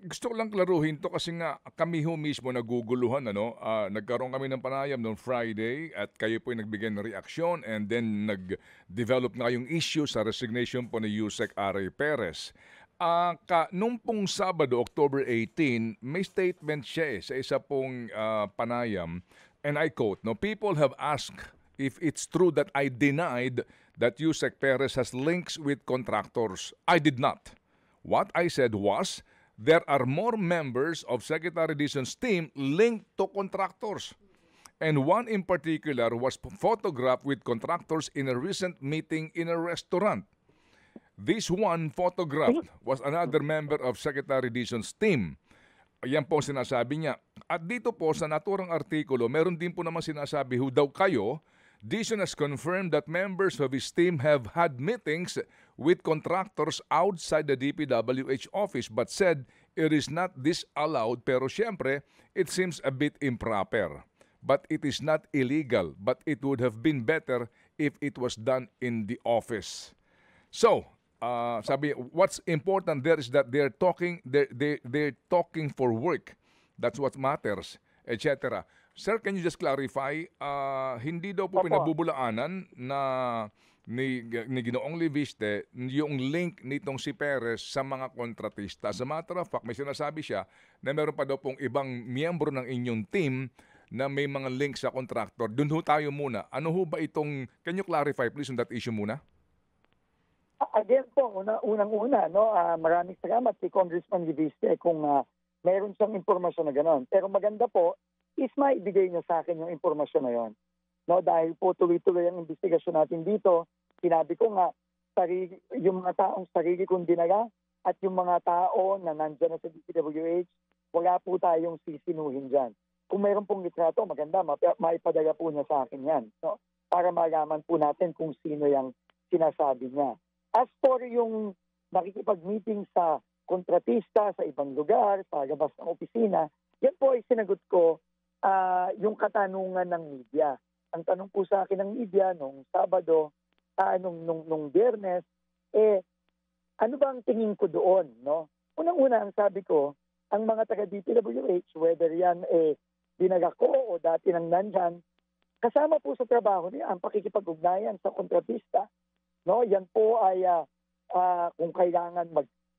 Gusto ko lang klaruhin to kasi nga kami ho mismo naguguluhan. Nagkaroon kami ng panayam noong Friday at kayo po yung nagbigay ng reaksyon and then nag-develop na kayong issue sa resignation po ni Yusek Aray Perez. Nung pong Sabado, October 18, may statement siya sa isa pong panayam and I quote, "People have asked if it's true that I denied that Yusek Perez has links with contractors. I did not. What I said was, there are more members of Secretary Dizon's team linked to contractors. And one in particular was photographed with contractors in a recent meeting in a restaurant. This one photographed was another member of Secretary Dizon's team." Ayan po sinasabi niya. At dito po sa naturang artikulo, meron din po naman sinasabi daw kayo, Dizon has confirmed that members of his team have had meetings with contractors outside the DPWH office but said it is not disallowed, pero siyempre, it seems a bit improper. But it is not illegal, but it would have been better if it was done in the office. So, sabi, what's important there is that they're talking for work. That's what matters, etc. Sir, can you just clarify, hindi daw po pinabubulaanan na ni Ginoong Leviste yung link nitong si Perez sa mga kontratista. As a matter of fact, may sinasabi siya na meron pa daw pong ibang miyembro ng inyong team na may mga link sa contractor. Doon ho tayo muna. Ano ho ba itong, can you clarify please on that issue muna? Again po, unang-una, maraming salamat si Congressman Leviste kung meron siyang impormasyon na gano'n. Pero maganda po, is maibigay niya sa akin yung impormasyon na yon. Dahil po tuloy-tuloy ang investigasyon natin dito, sinabi ko nga, yung mga taong sarili kong dinala at yung mga tao na nandyan na sa DPWH, wala po tayong sisinuhin dyan. Kung mayroon pong litrato, maganda, maipadala po niya sa akin yan. Para malaman po natin kung sino yung sinasabi niya. As for yung nakikipag-meeting sa kontratista, sa ibang lugar, sa labas ng opisina, yan po ay sinagot ko yung katanungan ng media. Ang tanong po sa akin ng media nung Sabado, nung Biyernes, ano ba ang tingin ko doon? Unang-una ang sabi ko, ang mga taga-DPWH, whether yan dinala ko o dati nang nandyan, kasama po sa trabaho niya ang pakikipag-ugnayan sa kontratista. Yan po ay kung kailangan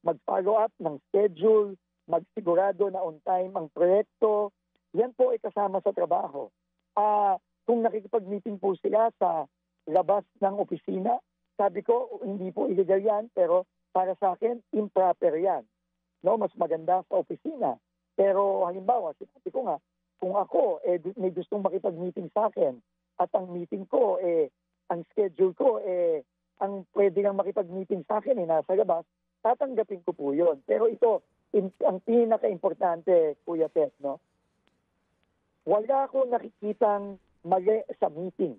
mag-follow up ng schedule, magsigurado na on time ang proyekto, yan po ay kasama sa trabaho. Kung nakikipag-meeting po sila sa labas ng opisina, sabi ko, hindi po illegal yan, pero para sa akin, improper yan. Mas maganda sa opisina. Pero halimbawa, sinabi ko nga, kung ako may gustong makipag-meeting sa akin, at ang meeting ko, ang schedule ko, ang pwede lang makipag-meeting sa akin, nasa labas, tatanggapin ko po yun. Pero ito, ang pinaka-importante, Kuya Ted, wala akong nakikitang mali sa meeting.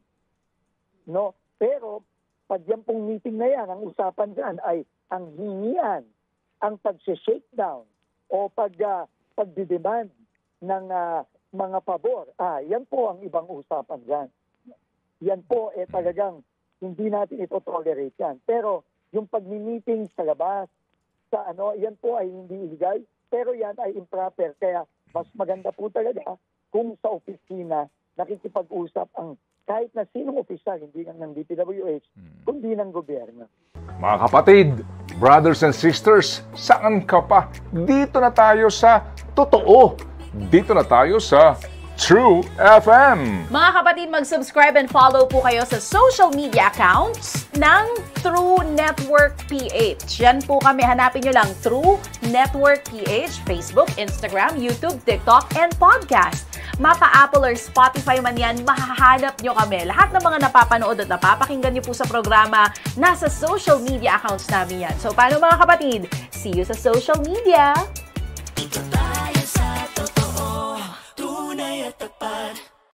Pero pag yan pong meeting na yan, ang usapan dyan ay ang hingian, ang pag-shakedown o pagdidemand ng mga pabor. Yan po ang ibang usapan dyan. Yan po talagang hindi natin ito tolerate yan. Pero yung pag-meeting sa labas, yan po ay hindi illegal, pero yan ay improper. Kaya mas maganda po talaga kung sa opisina nakikipag-usap ang kahit na sinong opisyal, hindi lang ng DPWH, kundi ng gobyerno. Mga kapatid, brothers and sisters, saan ka pa? Dito na tayo sa totoo. Dito na tayo sa True FM. Mga kapatid, mag-subscribe and follow po kayo sa social media accounts ng True Network PH. Yan po kami. Hanapin nyo lang True Network PH, Facebook, Instagram, YouTube, TikTok, and podcast. Mapa Apple or Spotify man yan, mahahanap nyo kami. Lahat ng mga napapanood at napapakinggan nyo po sa programa, nasa social media accounts namin yan. So, paano mga kapatid? See you sa social media!